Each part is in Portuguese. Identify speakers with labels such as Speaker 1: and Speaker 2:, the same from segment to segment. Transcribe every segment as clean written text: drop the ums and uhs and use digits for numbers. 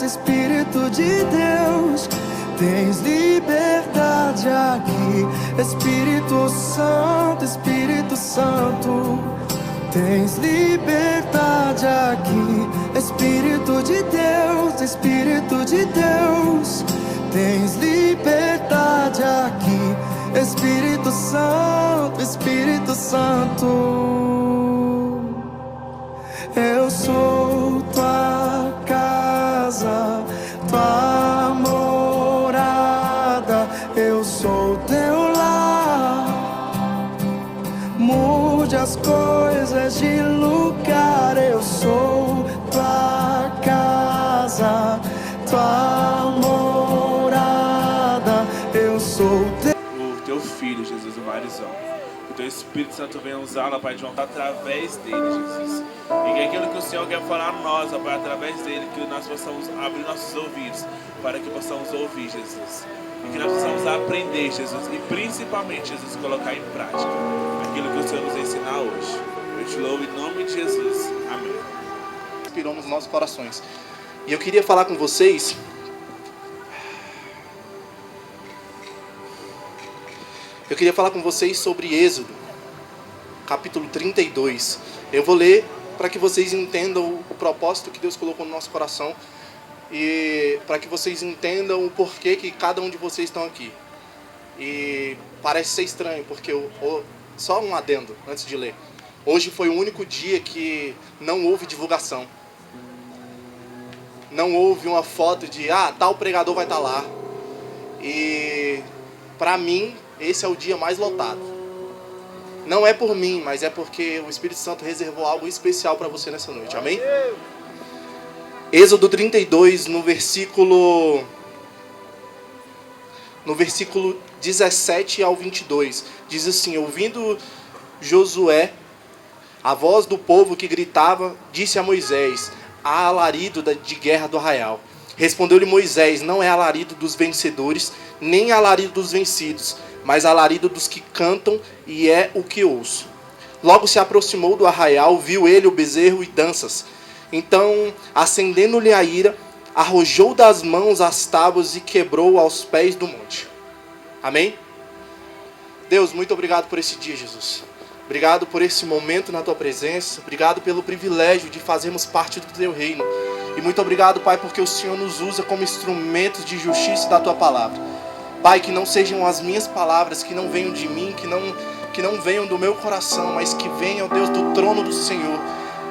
Speaker 1: Espírito de Deus, tens liberdade aqui. Espírito Santo, tens liberdade aqui. Espírito de Deus, tens liberdade aqui. Espírito Santo, eu sou tua casa, tua morada, eu sou teu lar. Mude as coisas de lugar, eu sou tua casa, tua morada, eu sou
Speaker 2: teu filho, Jesus, o Marizão. Que o teu Espírito Santo venha usá-la, Pai, de volta através dele, Jesus. E que aquilo que o Senhor quer falar a nós, Pai, através dele, que nós possamos abrir nossos ouvidos para que possamos ouvir, Jesus. E que nós possamos aprender, Jesus. E principalmente, Jesus, colocar em prática aquilo que o Senhor nos ensina hoje. Eu te louvo em nome de Jesus. Amém.
Speaker 3: Inspirou nos nossos corações. E eu queria falar com vocês sobre Êxodo, capítulo 32. Eu vou ler para que vocês entendam o propósito que Deus colocou no nosso coração e para que vocês entendam o porquê que cada um de vocês estão aqui. E parece ser estranho, porque só um adendo antes de ler. Hoje foi o único dia que não houve divulgação. Não houve uma foto de, tal pregador vai estar lá. E para mim, esse é o dia mais lotado. Não é por mim, mas é porque o Espírito Santo reservou algo especial para você nessa noite. Amém? Êxodo 32, no versículo 17 ao 22. Diz assim: ouvindo Josué a voz do povo que gritava, disse a Moisés: há alarido de guerra do arraial. Respondeu-lhe Moisés: não é alarido dos vencedores, nem alarido dos vencidos, mas alarido dos que cantam, e é o que ouço. Logo se aproximou do arraial, viu ele o bezerro e danças. Então, acendendo-lhe a ira, arrojou das mãos as tábuas e quebrou aos pés do monte. Amém? Deus, muito obrigado por esse dia, Jesus. Obrigado por esse momento na tua presença. Obrigado pelo privilégio de fazermos parte do teu reino. E muito obrigado, Pai, porque o Senhor nos usa como instrumentos de justiça da tua palavra. Pai, que não sejam as minhas palavras, que não venham de mim, que não venham do meu coração, mas que venham, Deus, do trono do Senhor.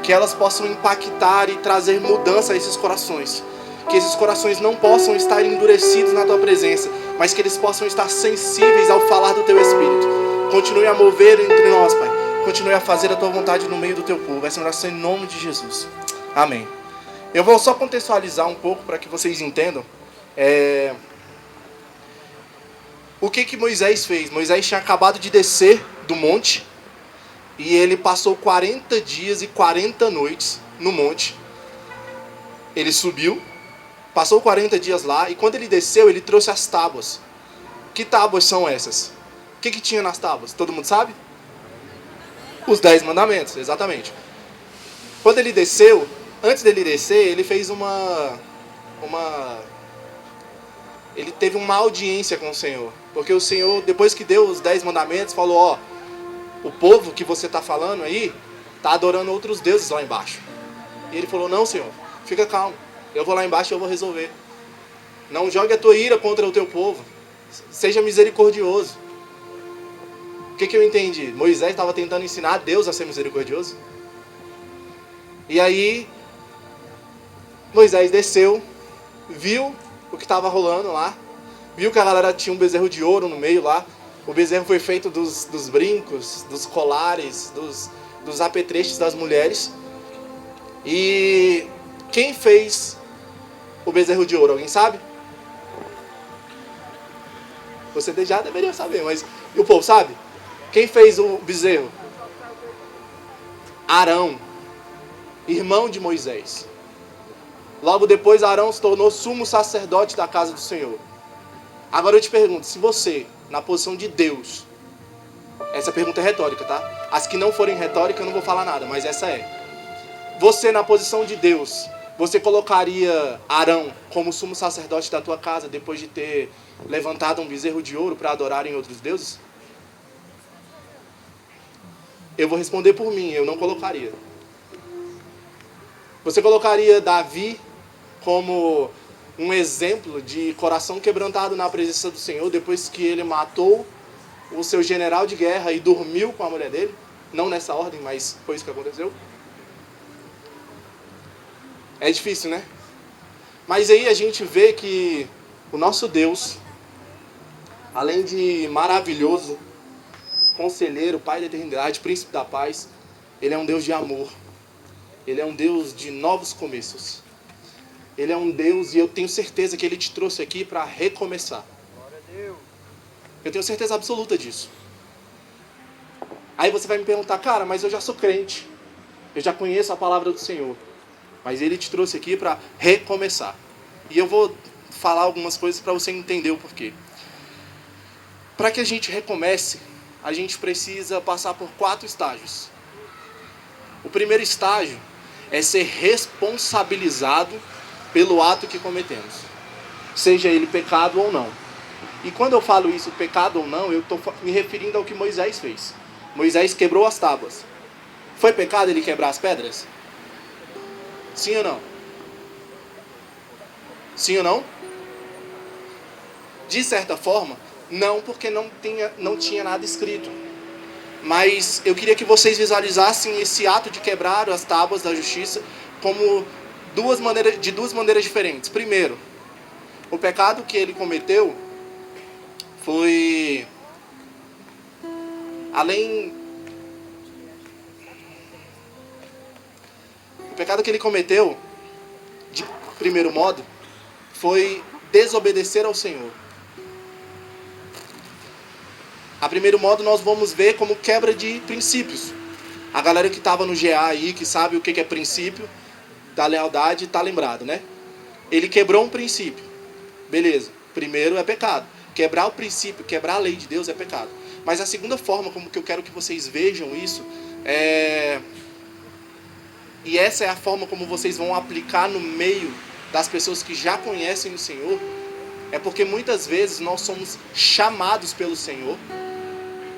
Speaker 3: Que elas possam impactar e trazer mudança a esses corações. Que esses corações não possam estar endurecidos na tua presença, mas que eles possam estar sensíveis ao falar do teu Espírito. Continue a mover entre nós, Pai. Continue a fazer a tua vontade no meio do teu povo. Essa é a oração em nome de Jesus. Amém. Eu vou só contextualizar um pouco para que vocês entendam. O que Moisés fez? Moisés tinha acabado de descer do monte e ele passou 40 dias e 40 noites no monte. Ele subiu, passou 40 dias lá e quando ele desceu, ele trouxe as tábuas. Que tábuas são essas? O que tinha nas tábuas? Todo mundo sabe? Os 10 mandamentos, exatamente. Quando ele desceu, antes dele descer, ele fez ele teve uma audiência com o Senhor. Porque o Senhor, depois que deu os 10 mandamentos, falou: o povo que você está falando aí, está adorando outros deuses lá embaixo. E ele falou: não, Senhor, fica calmo. Eu vou lá embaixo e eu vou resolver. Não jogue a tua ira contra o teu povo. Seja misericordioso. O que eu entendi? Moisés estava tentando ensinar a Deus a ser misericordioso. E aí, Moisés desceu, viu o que estava rolando lá, viu que a galera tinha um bezerro de ouro no meio lá. O bezerro foi feito dos brincos, dos colares, dos apetrechos das mulheres. E quem fez o bezerro de ouro? Alguém sabe? Você já deveria saber, mas e o povo sabe? Quem fez o bezerro? Arão, irmão de Moisés. Logo depois, Arão se tornou sumo sacerdote da casa do Senhor. Agora eu te pergunto, se você, na posição de Deus, essa pergunta é retórica, tá? As que não forem retóricas eu não vou falar nada, mas essa é. Você, na posição de Deus, Você colocaria Arão como sumo sacerdote da tua casa depois de ter levantado um bezerro de ouro para adorarem outros deuses? Eu vou responder por mim, eu não colocaria. Você colocaria Davi como um exemplo de coração quebrantado na presença do Senhor depois que ele matou o seu general de guerra e dormiu com a mulher dele? Não nessa ordem, mas foi isso que aconteceu. É difícil, né? Mas aí a gente vê que o nosso Deus, além de maravilhoso, conselheiro, Pai da eternidade, príncipe da paz, Ele é um Deus de amor. Ele é um Deus de novos começos. Ele é um Deus, e eu tenho certeza que Ele te trouxe aqui para recomeçar. Eu tenho certeza absoluta disso. Aí você vai me perguntar, cara, mas eu já sou crente. Eu já conheço a palavra do Senhor. Mas Ele te trouxe aqui para recomeçar. E eu vou falar algumas coisas para você entender o porquê. Para que a gente recomece, a gente precisa passar por 4 estágios. O primeiro estágio é ser responsabilizado pelo ato que cometemos, seja ele pecado ou não. E quando eu falo isso, pecado ou não, eu estou me referindo ao que Moisés fez. Moisés quebrou as tábuas. Foi pecado ele quebrar as pedras? Sim ou não? Sim ou não? De certa forma, não, porque não tinha nada escrito. Mas eu queria que vocês visualizassem esse ato de quebrar as tábuas da justiça como de duas maneiras diferentes. Primeiro, o pecado que ele cometeu foi O pecado que ele cometeu, de primeiro modo, foi desobedecer ao Senhor. A primeiro modo nós vamos ver como quebra de princípios. A galera que estava no GA aí, que sabe o que é princípio da lealdade, está lembrado, né? Ele quebrou um princípio. Beleza. Primeiro é pecado. Quebrar o princípio, quebrar a lei de Deus é pecado. Mas a segunda forma como que eu quero que vocês vejam isso e essa é a forma como vocês vão aplicar no meio das pessoas que já conhecem o Senhor, é porque muitas vezes nós somos chamados pelo Senhor,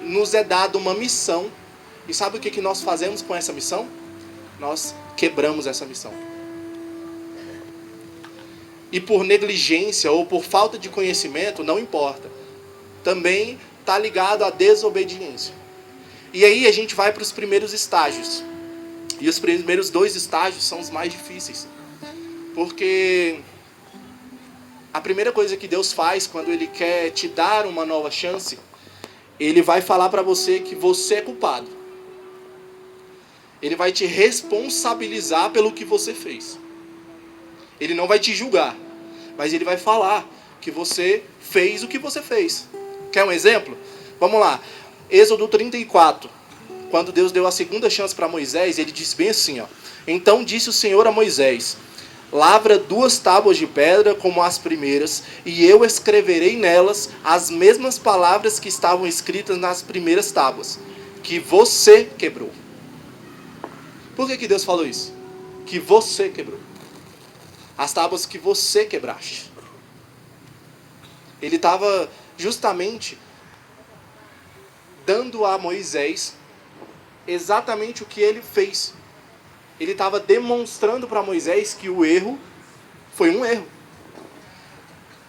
Speaker 3: nos é dada uma missão, e sabe o que nós fazemos com essa missão? Nós quebramos essa missão. E por negligência ou por falta de conhecimento, não importa. Também está ligado à desobediência. E aí a gente vai para os primeiros estágios. E os primeiros 2 estágios são os mais difíceis. Porque a primeira coisa que Deus faz quando Ele quer te dar uma nova chance, Ele vai falar para você que você é culpado. Ele vai te responsabilizar pelo que você fez. Ele não vai te julgar, mas Ele vai falar que você fez o que você fez. Quer um exemplo? Vamos lá. Êxodo 34. Quando Deus deu a segunda chance para Moisés, Ele disse bem assim, ó. Então disse o Senhor a Moisés: lavra 2 tábuas de pedra como as primeiras, e eu escreverei nelas as mesmas palavras que estavam escritas nas primeiras tábuas, que você quebrou. Por que Deus falou isso? Que você quebrou. As tábuas que você quebraste. Ele estava justamente dando a Moisés exatamente o que ele fez. Ele estava demonstrando para Moisés que o erro foi um erro.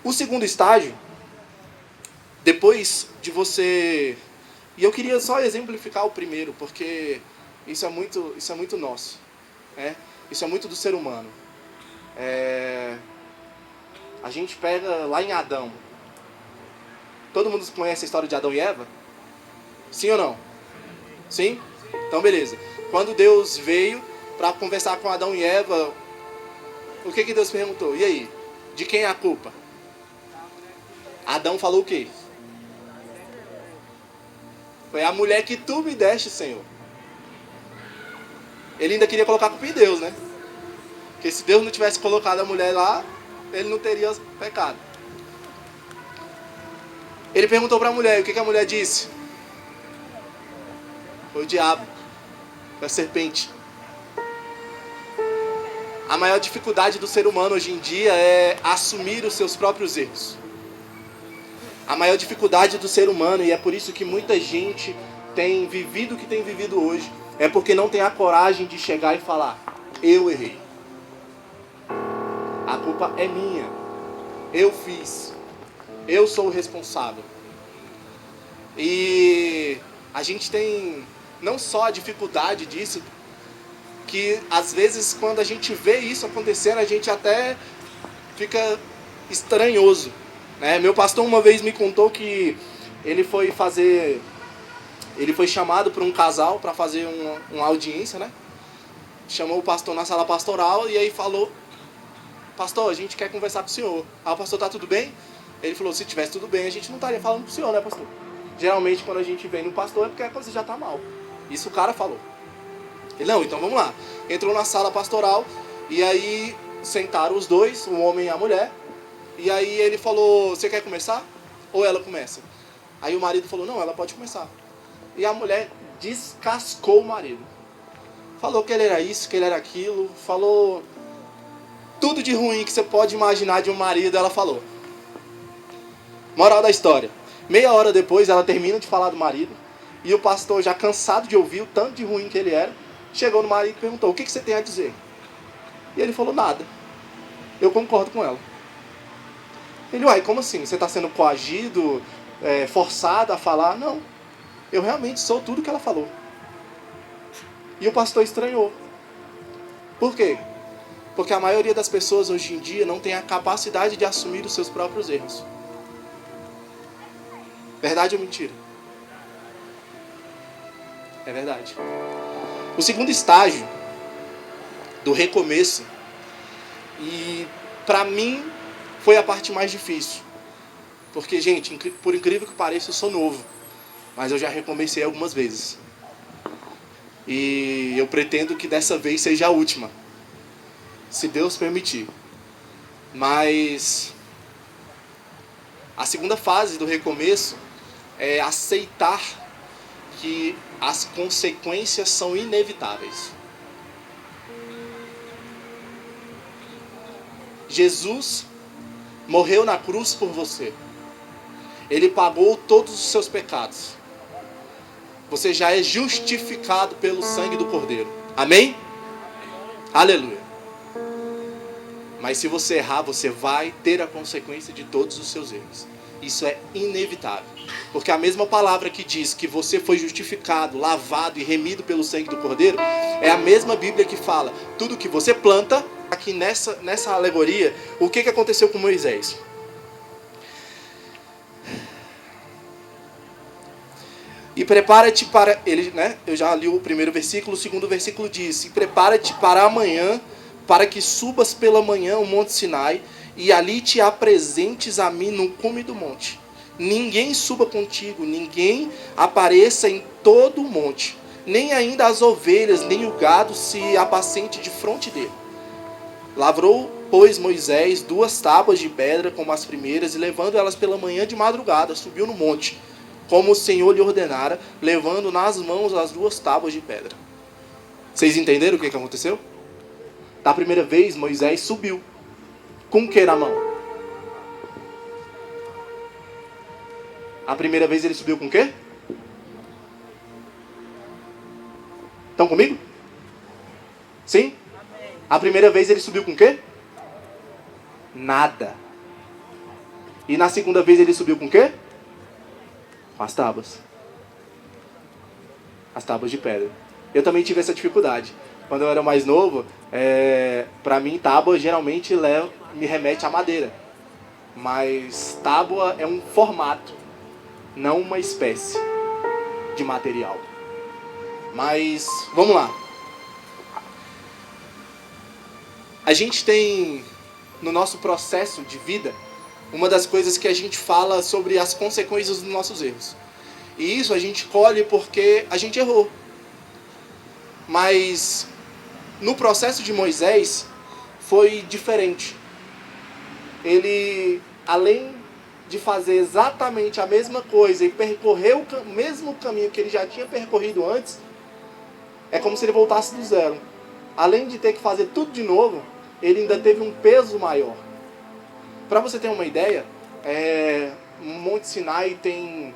Speaker 3: O segundo estágio, depois de você... E eu queria só exemplificar o primeiro, porque isso é muito nosso. Né? Isso é muito do ser humano. A gente pega lá em Adão. Todo mundo conhece a história de Adão e Eva? Sim ou não? Sim? Então beleza. Quando Deus veio para conversar com Adão e Eva, o que Deus perguntou? E aí? De quem é a culpa? Adão falou o quê? Foi a mulher que tu me deste, Senhor. Ele ainda queria colocar a culpa em Deus, né? Porque se Deus não tivesse colocado a mulher lá, ele não teria pecado. Ele perguntou para a mulher, e o que a mulher disse? Foi o diabo, foi a serpente. A maior dificuldade do ser humano hoje em dia é assumir os seus próprios erros. A maior dificuldade do ser humano, e é por isso que muita gente tem vivido o que tem vivido hoje, é porque não tem a coragem de chegar e falar: eu errei. A culpa é minha. Eu fiz. Eu sou o responsável. E a gente tem não só a dificuldade disso, que às vezes quando a gente vê isso acontecendo, a gente até fica estranhoso, né? Meu pastor uma vez me contou que ele foi chamado por um casal para fazer uma audiência, né? Chamou o pastor na sala pastoral e aí falou: pastor, a gente quer conversar com o senhor. Ah, o pastor, tá tudo bem? Ele falou: se tivesse tudo bem, a gente não estaria falando com o senhor, né, pastor? Geralmente quando a gente vem no pastor é porque a coisa já tá mal. Isso o cara falou. Ele: não, então vamos lá. Entrou na sala pastoral e aí sentaram os dois, o homem e a mulher. E aí ele falou: você quer começar? Ou ela começa? Aí o marido falou: não, ela pode começar. E a mulher descascou o marido. Falou que ele era isso, que ele era aquilo. Falou tudo de ruim que você pode imaginar de um marido, ela falou. Moral da história: meia hora depois ela termina de falar do marido. E o pastor, já cansado de ouvir o tanto de ruim que ele era, chegou no marido e perguntou: o que você tem a dizer? E ele falou: nada. Eu concordo com ela. Ele: uai, como assim? Você está sendo coagido, forçado a falar? Não. Eu realmente sou tudo que ela falou. E o pastor estranhou. Por quê? Porque a maioria das pessoas hoje em dia não tem a capacidade de assumir os seus próprios erros. Verdade ou mentira? É verdade. O segundo estágio do recomeço, e para mim foi a parte mais difícil. Porque, gente, por incrível que pareça, eu sou novo. Mas eu já recomecei algumas vezes. E eu pretendo que dessa vez seja a última. Se Deus permitir. Mas a segunda fase do recomeço é aceitar que as consequências são inevitáveis. Jesus morreu na cruz por você. Ele pagou todos os seus pecados. Você já é justificado pelo sangue do Cordeiro. Amém? Aleluia. Mas se você errar, você vai ter a consequência de todos os seus erros. Isso é inevitável. Porque a mesma palavra que diz que você foi justificado, lavado e remido pelo sangue do Cordeiro, é a mesma Bíblia que fala: tudo que você planta, aqui nessa alegoria, o que aconteceu com Moisés? E prepara-te para... ele, né? Eu já li o primeiro versículo, o segundo versículo diz: e prepara-te para amanhã, para que subas pela manhã o monte Sinai, e ali te apresentes a mim no cume do monte. Ninguém suba contigo, ninguém apareça em todo o monte, nem ainda as ovelhas, nem o gado se apacente de fronte dele. Lavrou, pois, Moisés 2 tábuas de pedra como as primeiras, e levando elas pela manhã de madrugada, subiu no monte, como o Senhor lhe ordenara, levando nas mãos as 2 tábuas de pedra. Vocês entenderam o que aconteceu? Da primeira vez, Moisés subiu. Com o que na mão? A primeira vez ele subiu com o quê? Estão comigo? Sim? A primeira vez ele subiu com o quê? Nada. E na segunda vez ele subiu com o quê? Com as tábuas. As tábuas de pedra. Eu também tive essa dificuldade. Quando eu era mais novo, para mim tábua geralmente me remete à madeira. Mas tábua é um formato, não uma espécie de material. Mas, vamos lá. A gente tem, no nosso processo de vida, uma das coisas que a gente fala sobre as consequências dos nossos erros. E isso a gente colhe porque a gente errou. Mas no processo de Moisés foi diferente. Ele, além de fazer exatamente a mesma coisa e percorrer o mesmo caminho que ele já tinha percorrido antes, é como se ele voltasse do zero. Além de ter que fazer tudo de novo, ele ainda teve um peso maior. Para você ter uma ideia, o Monte Sinai tem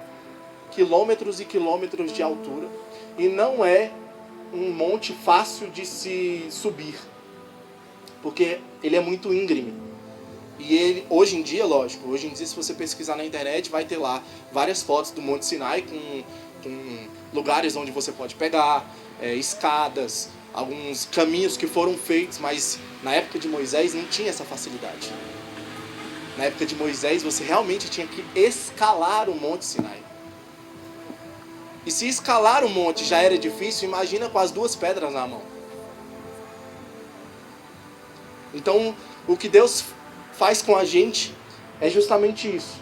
Speaker 3: quilômetros e quilômetros de altura e não é um monte fácil de se subir, porque ele é muito íngreme. E ele, hoje em dia, lógico, hoje em dia se você pesquisar na internet vai ter lá várias fotos do Monte Sinai com lugares onde você pode pegar, escadas, alguns caminhos que foram feitos, mas na época de Moisés não tinha essa facilidade. Na época de Moisés você realmente tinha que escalar o Monte Sinai. E se escalar o monte já era difícil, imagina com as 2 pedras na mão. Então, o que Deus faz com a gente é justamente isso.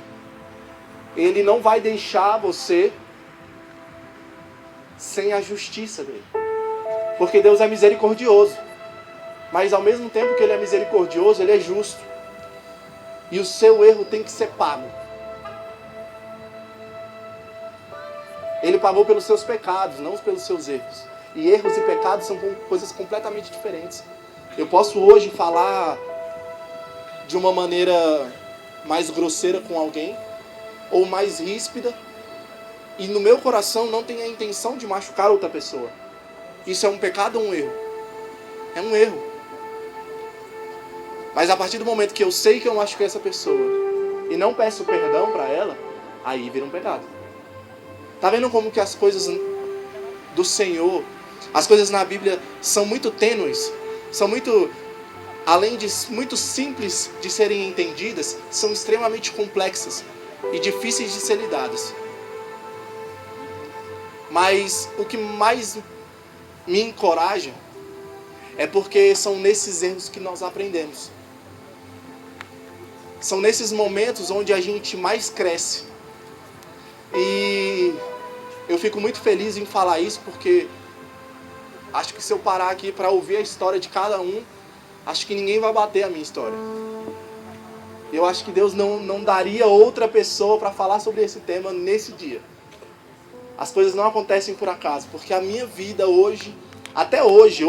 Speaker 3: Ele não vai deixar você sem a justiça dele. Porque Deus é misericordioso. Mas ao mesmo tempo que ele é misericordioso, ele é justo. E o seu erro tem que ser pago. Ele pagou pelos seus pecados, não pelos seus erros. E erros e pecados são coisas completamente diferentes. Eu posso hoje falar de uma maneira mais grosseira com alguém, ou mais ríspida, e no meu coração não tem a intenção de machucar outra pessoa. Isso é um pecado ou um erro? É um erro. Mas a partir do momento que eu sei que eu machuquei essa pessoa e não peço perdão para ela, aí vira um pecado. Tá vendo como que as coisas do Senhor, as coisas na Bíblia são muito tênues, são muito, além de muito simples de serem entendidas, são extremamente complexas e difíceis de ser lidadas. Mas o que mais me encoraja é porque são nesses erros que nós aprendemos. São nesses momentos onde a gente mais cresce. E eu fico muito feliz em falar isso porque acho que se eu parar aqui para ouvir a história de cada um, acho que ninguém vai bater a minha história. Eu acho que Deus não daria outra pessoa para falar sobre esse tema nesse dia. As coisas não acontecem por acaso, porque a minha vida hoje, até hoje,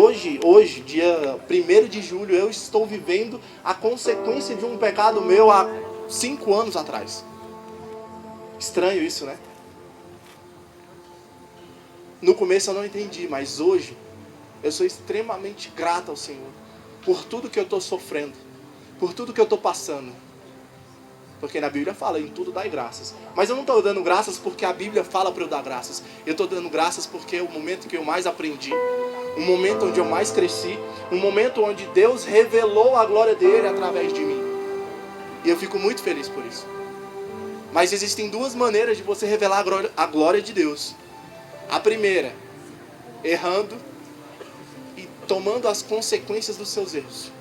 Speaker 3: dia 1º de julho, eu estou vivendo a consequência de um pecado meu há 5 anos atrás. Estranho isso, né? No começo eu não entendi, mas hoje eu sou extremamente grato ao Senhor por tudo que eu estou sofrendo, por tudo que eu estou passando. Porque na Bíblia fala, em tudo dai graças. Mas eu não estou dando graças porque a Bíblia fala para eu dar graças. Eu estou dando graças porque é o momento que eu mais aprendi, o momento onde eu mais cresci, um momento onde Deus revelou a glória dele através de mim. E eu fico muito feliz por isso. Mas existem 2 maneiras de você revelar a glória de Deus. A primeira, errando e tomando as consequências dos seus erros.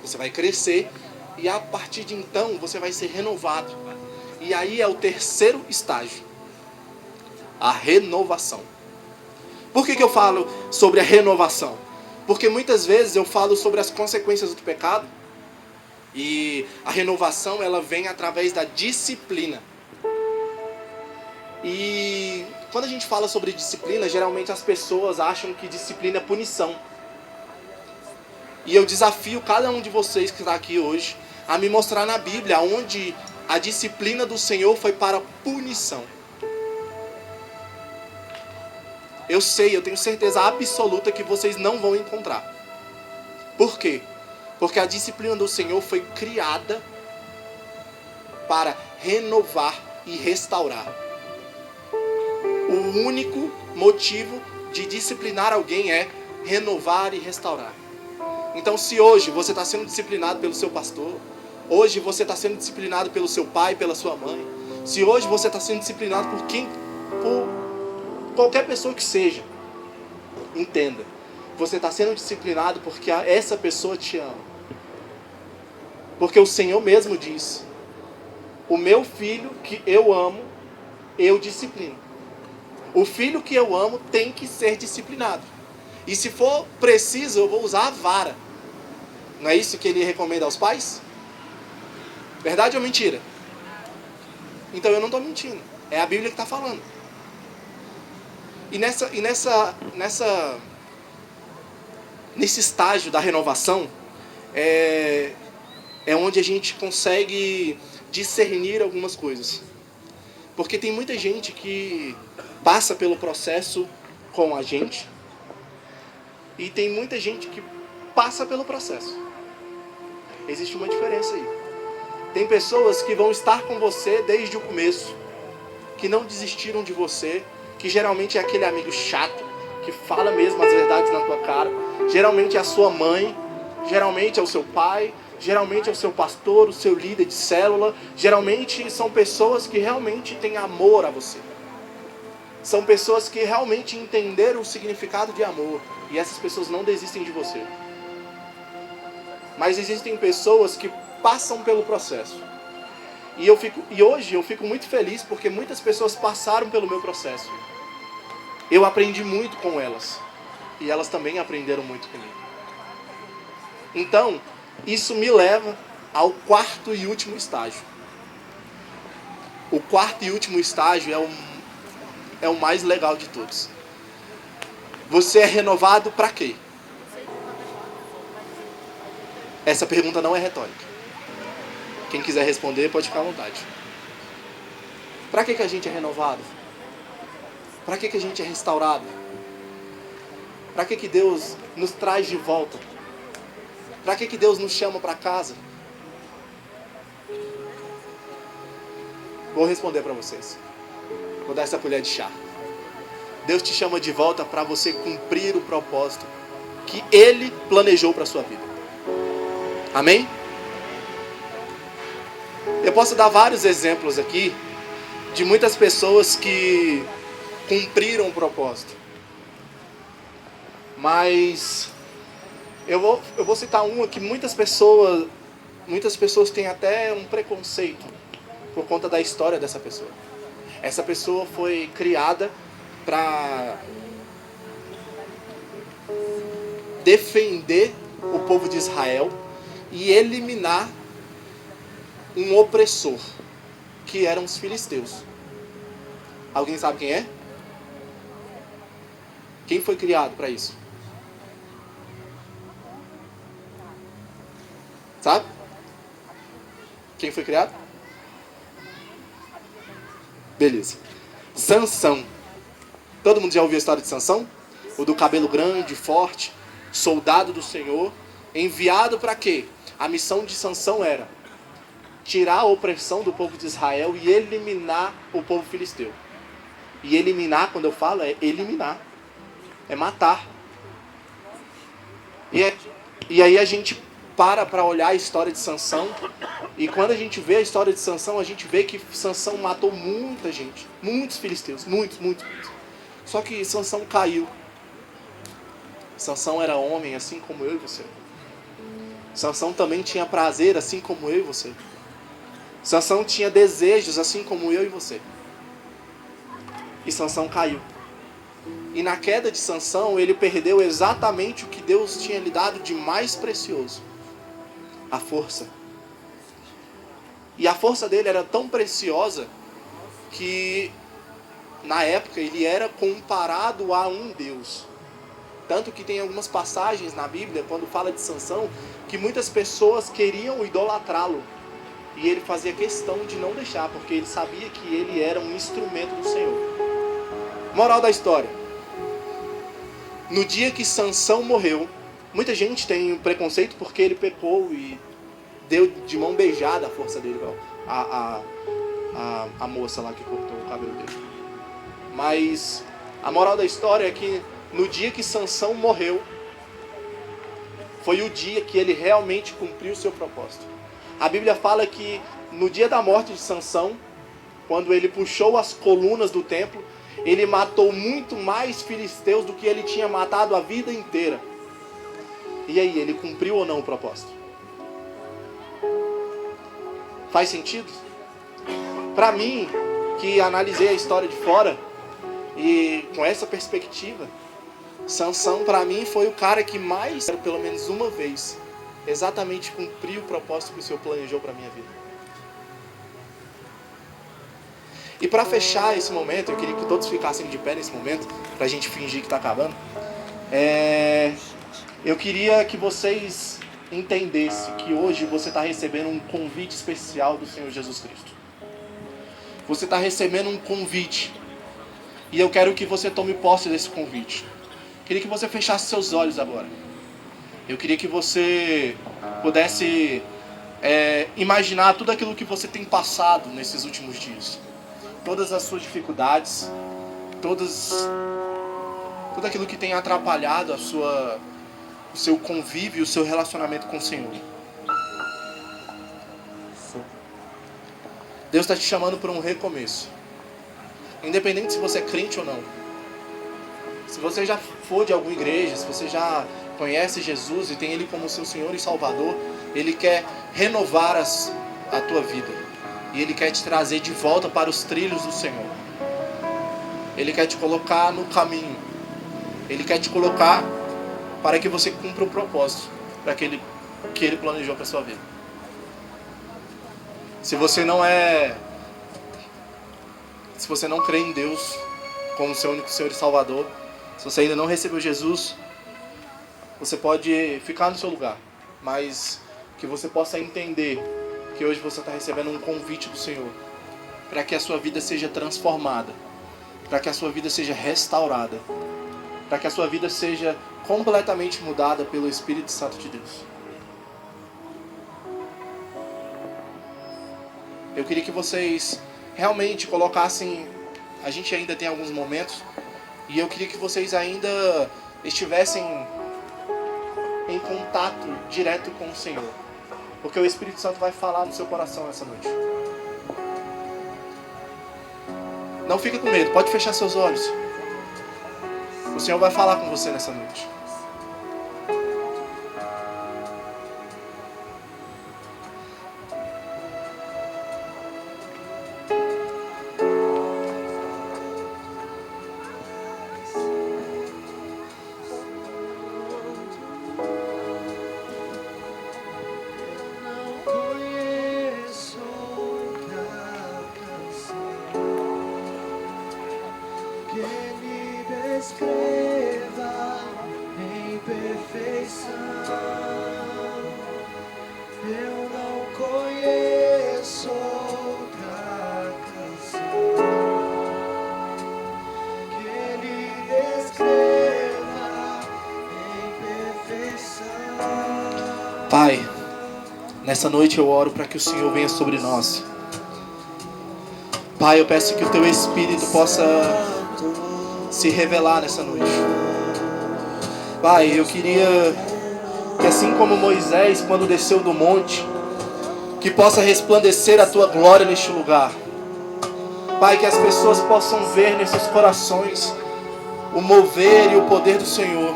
Speaker 3: Você vai crescer e a partir de então você vai ser renovado. E aí é o 3º estágio, a renovação. Por que eu falo sobre a renovação? Porque muitas vezes eu falo sobre as consequências do pecado e a renovação ela vem através da disciplina. E quando a gente fala sobre disciplina, geralmente as pessoas acham que disciplina é punição. E eu desafio cada um de vocês que está aqui hoje a me mostrar na Bíblia onde a disciplina do Senhor foi para punição. Eu tenho certeza absoluta que vocês não vão encontrar. Por quê? Porque a disciplina do Senhor foi criada para renovar e restaurar. O único motivo de disciplinar alguém é renovar e restaurar. Então, se hoje você está sendo disciplinado pelo seu pastor, hoje você está sendo disciplinado pelo seu pai, pela sua mãe, se hoje você está sendo disciplinado por qualquer pessoa que seja, entenda, você está sendo disciplinado porque essa pessoa te ama. Porque o Senhor mesmo diz, o meu filho que eu amo, eu disciplino. O filho que eu amo tem que ser disciplinado. E se for preciso, eu vou usar a vara. Não é isso que ele recomenda aos pais? Verdade ou mentira? Então eu não estou mentindo. É a Bíblia que está falando. E nesse estágio da renovação, é onde a gente consegue discernir algumas coisas. Porque tem muita gente que passa pelo processo com a gente e tem muita gente que passa pelo processo. Existe uma diferença aí. Tem pessoas que vão estar com você desde o começo, que não desistiram de você, que geralmente é aquele amigo chato, que fala mesmo as verdades na tua cara. Geralmente é a sua mãe, geralmente é o seu pai, geralmente é o seu pastor, o seu líder de célula. Geralmente são pessoas que realmente têm amor a você. São pessoas que realmente entenderam o significado de amor. E essas pessoas não desistem de você. Mas existem pessoas que passam pelo processo. E hoje eu fico muito feliz porque muitas pessoas passaram pelo meu processo. Eu aprendi muito com elas. E elas também aprenderam muito comigo. Então, isso me leva ao quarto e último estágio. O quarto e último estágio é o mais legal de todos. Você é renovado para quê? Essa pergunta não é retórica. Quem quiser responder pode ficar à vontade. Para que a gente é renovado? Para que a gente é restaurado? Para que Deus nos traz de volta? Para que Deus nos chama para casa? Vou responder para vocês. Vou dar essa colher de chá. Deus te chama de volta para você cumprir o propósito que Ele planejou para a sua vida. Amém? Eu posso dar vários exemplos aqui de muitas pessoas que cumpriram o propósito. Mas eu vou citar uma que muitas pessoas têm até um preconceito por conta da história dessa pessoa. Essa pessoa foi criada para defender o povo de Israel e eliminar um opressor, que eram os filisteus. Alguém sabe quem é? Quem foi criado para isso? Sabe? Quem foi criado? Beleza. Sansão. Todo mundo já ouviu a história de Sansão? O do cabelo grande, forte, soldado do Senhor, enviado para quê? A missão de Sansão era tirar a opressão do povo de Israel e eliminar o povo filisteu. E eliminar, quando eu falo, é eliminar. É matar. E aí a gente para olhar a história de Sansão. E quando a gente vê a história de Sansão, a gente vê que Sansão matou muita gente. Muitos filisteus. Muitos. Só que Sansão caiu. Sansão era homem, assim como eu e você. Sansão também tinha prazer, assim como eu e você. Sansão tinha desejos, assim como eu e você. E Sansão caiu. E na queda de Sansão, ele perdeu exatamente o que Deus tinha lhe dado de mais precioso. A força. E a força dele era tão preciosa que, na época, ele era comparado a um Deus. Tanto que tem algumas passagens na Bíblia, quando fala de Sansão, que muitas pessoas queriam idolatrá-lo. E ele fazia questão de não deixar, porque ele sabia que ele era um instrumento do Senhor. Moral da história. No dia que Sansão morreu, muita gente tem um preconceito porque ele pecou e deu de mão beijada a força dele, a moça lá que cortou o cabelo dele. Mas a moral da história é que no dia que Sansão morreu, foi o dia que ele realmente cumpriu o seu propósito. A Bíblia fala que no dia da morte de Sansão, quando ele puxou as colunas do templo, ele matou muito mais filisteus do que ele tinha matado a vida inteira. E aí, ele cumpriu ou não o propósito? Faz sentido? Para mim, que analisei a história de fora, e com essa perspectiva, Sansão para mim foi o cara que mais, pelo menos uma vez, exatamente cumpriu o propósito que o Senhor planejou para a minha vida. E para fechar esse momento, eu queria que todos ficassem de pé nesse momento, para a gente fingir que está acabando. Eu queria que vocês entendesse que hoje você está recebendo um convite especial do Senhor Jesus Cristo. Você está recebendo um convite. E eu quero que você tome posse desse convite. Queria que você fechasse seus olhos agora. Eu queria que você pudesse imaginar tudo aquilo que você tem passado nesses últimos dias. Todas as suas dificuldades, tudo aquilo que tem atrapalhado o seu convívio, o seu relacionamento com o Senhor. Deus está te chamando para um recomeço. Independente se você é crente ou não. Se você já for de alguma igreja, se você já conhece Jesus e tem Ele como seu Senhor e Salvador, Ele quer renovar a tua vida. E Ele quer te trazer de volta para os trilhos do Senhor. Ele quer te colocar no caminho. Ele quer te colocar para que você cumpra o propósito que Ele planejou para a sua vida. Se você não crê em Deus como seu único Senhor e Salvador, se você ainda não recebeu Jesus, você pode ficar no seu lugar, mas que você possa entender que hoje você está recebendo um convite do Senhor para que a sua vida seja transformada, para que a sua vida seja restaurada, para que a sua vida seja completamente mudada pelo Espírito Santo de Deus. Eu queria que vocês realmente colocassem, a gente ainda tem alguns momentos, e eu queria que vocês ainda estivessem em contato direto com o Senhor, porque o Espírito Santo vai falar no seu coração essa noite. Não fique com medo, pode fechar seus olhos. O Senhor vai falar com você nessa noite.
Speaker 1: Escreva em perfeição. Eu não conheço outra canção que Ele escreva em perfeição.
Speaker 3: Pai, nessa noite eu oro para que o Senhor venha sobre nós. Pai, eu peço que o Teu Espírito possa se revelar nessa noite. Pai, eu queria que assim como Moisés quando desceu do monte, que possa resplandecer a Tua glória neste lugar. Pai, que as pessoas possam ver nesses corações o mover e o poder do Senhor.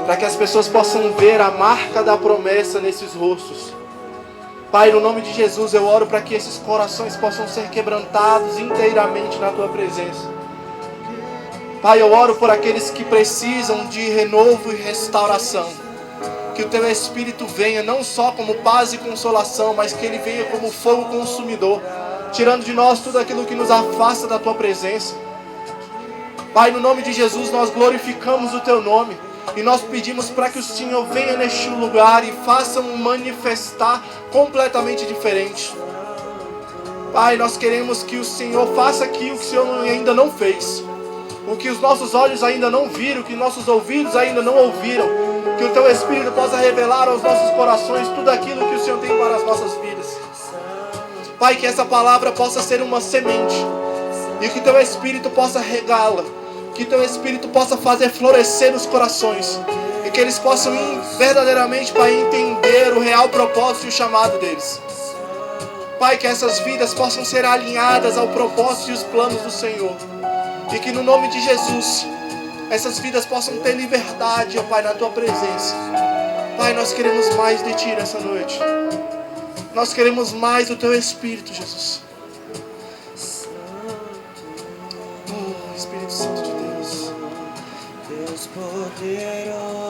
Speaker 3: Para que as pessoas possam ver a marca da promessa nesses rostos. Pai, no nome de Jesus eu oro para que esses corações possam ser quebrantados inteiramente na Tua presença. Pai, eu oro por aqueles que precisam de renovo e restauração. Que o Teu Espírito venha não só como paz e consolação, mas que Ele venha como fogo consumidor, tirando de nós tudo aquilo que nos afasta da Tua presença. Pai, no nome de Jesus nós glorificamos o Teu nome e nós pedimos para que o Senhor venha neste lugar e faça um manifestar completamente diferente. Pai, nós queremos que o Senhor faça aquilo que o Senhor ainda não fez. O que os nossos olhos ainda não viram, o que nossos ouvidos ainda não ouviram. Que o Teu Espírito possa revelar aos nossos corações tudo aquilo que o Senhor tem para as nossas vidas. Pai, que essa palavra possa ser uma semente. E que Teu Espírito possa regá-la. Que Teu Espírito possa fazer florescer nos corações. E que eles possam verdadeiramente, Pai, entender o real propósito e o chamado deles. Pai, que essas vidas possam ser alinhadas ao propósito e os planos do Senhor. E que no nome de Jesus, essas vidas possam ter liberdade, ó Pai, na Tua presença. Pai, nós queremos mais de Ti nessa noite. Nós queremos mais do Teu Espírito, Jesus. Oh, Espírito Santo de Deus.
Speaker 1: Deus poderoso,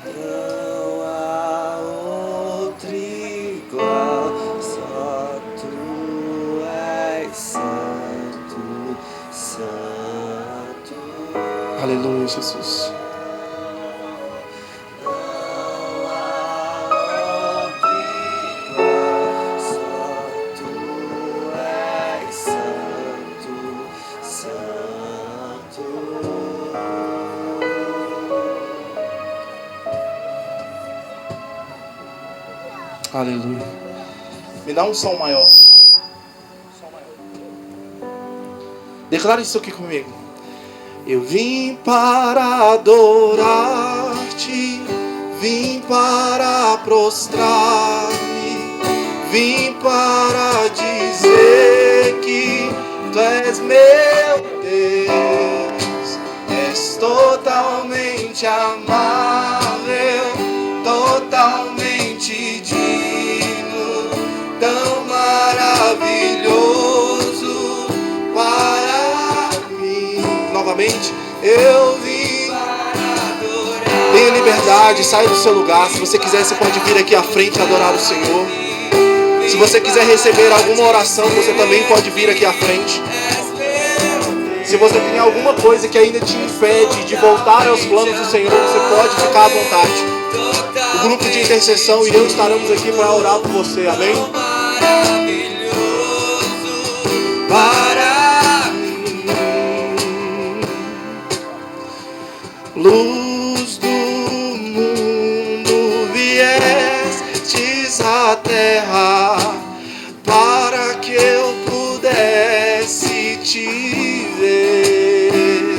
Speaker 1: não há outro igual, só Tu és santo, santo.
Speaker 3: Aleluia, Jesus. Aleluia. Me dá um som maior. Declara isso aqui comigo. Eu vim para adorar-te, vim para prostrar-me, vim para dizer que tu és meu Deus, és totalmente amável, totalmente digno, tão maravilhoso para mim. Novamente, eu vim para adorar. Tenha liberdade, saia do seu lugar. Se você quiser, você pode vir aqui à frente e adorar o Senhor. Se você quiser receber alguma oração, você também pode vir aqui à frente. Se você tem alguma coisa que ainda te impede de voltar aos planos do Senhor, você pode ficar à vontade. O grupo de intercessão e eu estaremos aqui para orar por você, amém? Para mim, luz do mundo, viestes à terra para que eu pudesse te ver.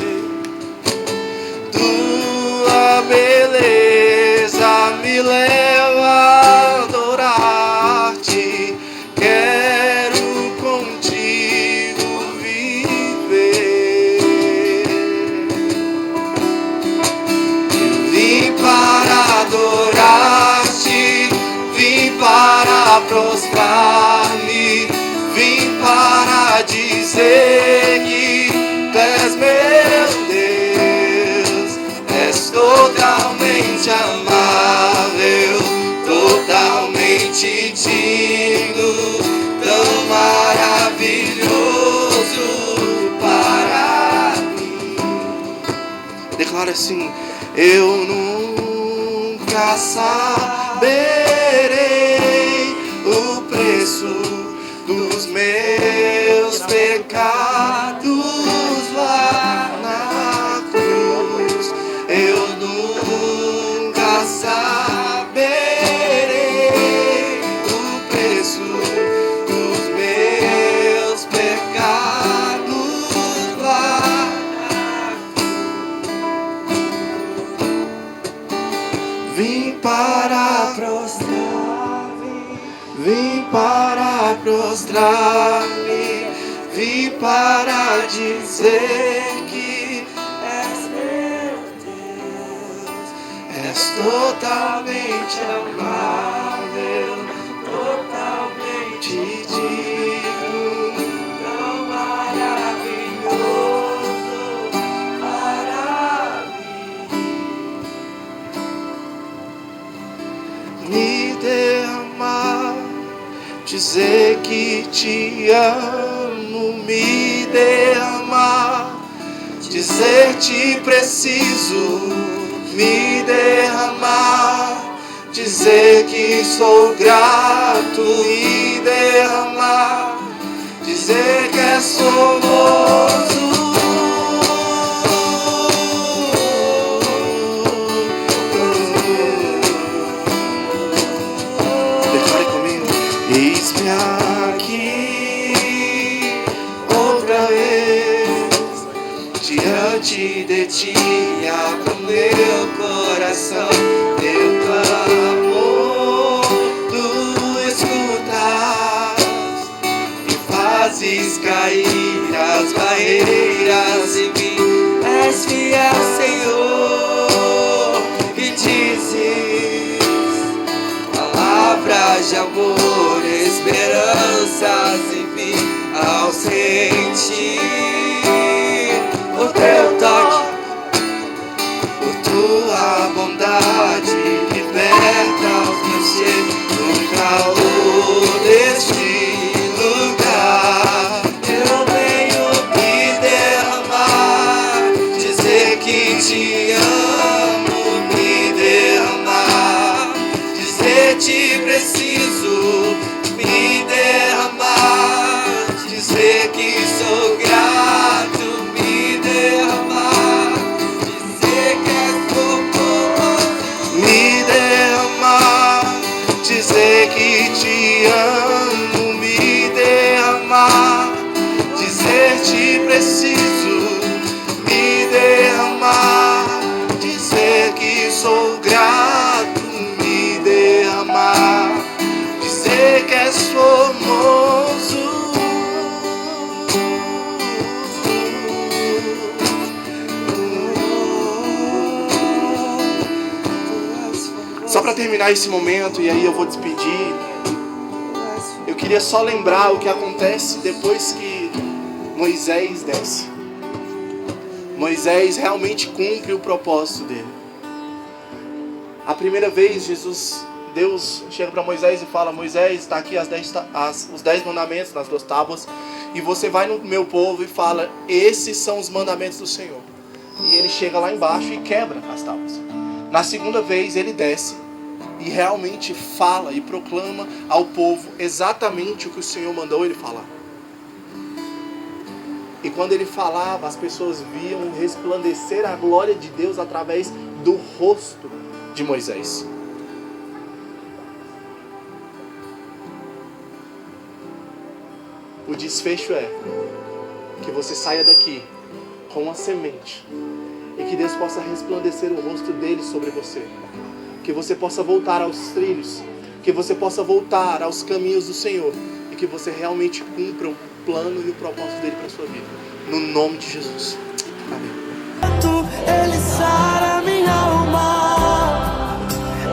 Speaker 3: Tua beleza me leva a adorar-te. Quero contigo viver. Eu vim para adorar-te, vim para prostrar-me, vim para dizer que tu és meu Deus, és totalmente amável, totalmente digno, tão maravilhoso para mim. Declara assim: eu nunca saberei o preço dos meus pecados lá na cruz. Eu nunca saberei o preço dos meus pecados lá na cruz. Vim para prostrar-me, vim para prostrar-me, vim para dizer que és meu Deus, és totalmente amável, totalmente digno, tão maravilhoso para mim. Me derramar, dizer que te amo, me derramar, dizer te preciso, me derramar, dizer que sou grato, me derramar, dizer que és formoso. Eis-me aqui outra vez, diante de ti, abro meu coração, teu clamor tu escutas e fazes cair as barreiras em mim. És fiel, Senhor, e dizes palavras de amor, esperanças em mim ao sentir o teu toque, por tua bondade liberta os meus ser no calor deste lugar. Eu venho me derramar, dizer que te amo, me derramar, dizer te preciso, me derramar, dizer que sou grato, me derramar, dizer que és formoso, me derramar, dizer que Só para terminar esse momento, e aí eu vou despedir, eu queria só lembrar o que acontece depois que Moisés desce. Moisés realmente cumpre o propósito dele. A primeira vez, Deus chega para Moisés e fala: Moisés, está aqui os 10 mandamentos nas 2 tábuas, e você vai no meu povo e fala: esses são os mandamentos do Senhor. E ele chega lá embaixo e quebra as tábuas. Na segunda vez ele desce e realmente fala e proclama ao povo exatamente o que o Senhor mandou ele falar. E quando ele falava, as pessoas viam resplandecer a glória de Deus através do rosto de Moisés. O desfecho é que você saia daqui com uma semente e que Deus possa resplandecer o rosto dele sobre você. Que você possa voltar aos trilhos, que você possa voltar aos caminhos do Senhor e que você realmente cumpra o plano e o propósito dele para a sua vida. No nome de Jesus. Amém.
Speaker 1: Ele sara minha alma,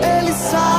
Speaker 1: Ele sara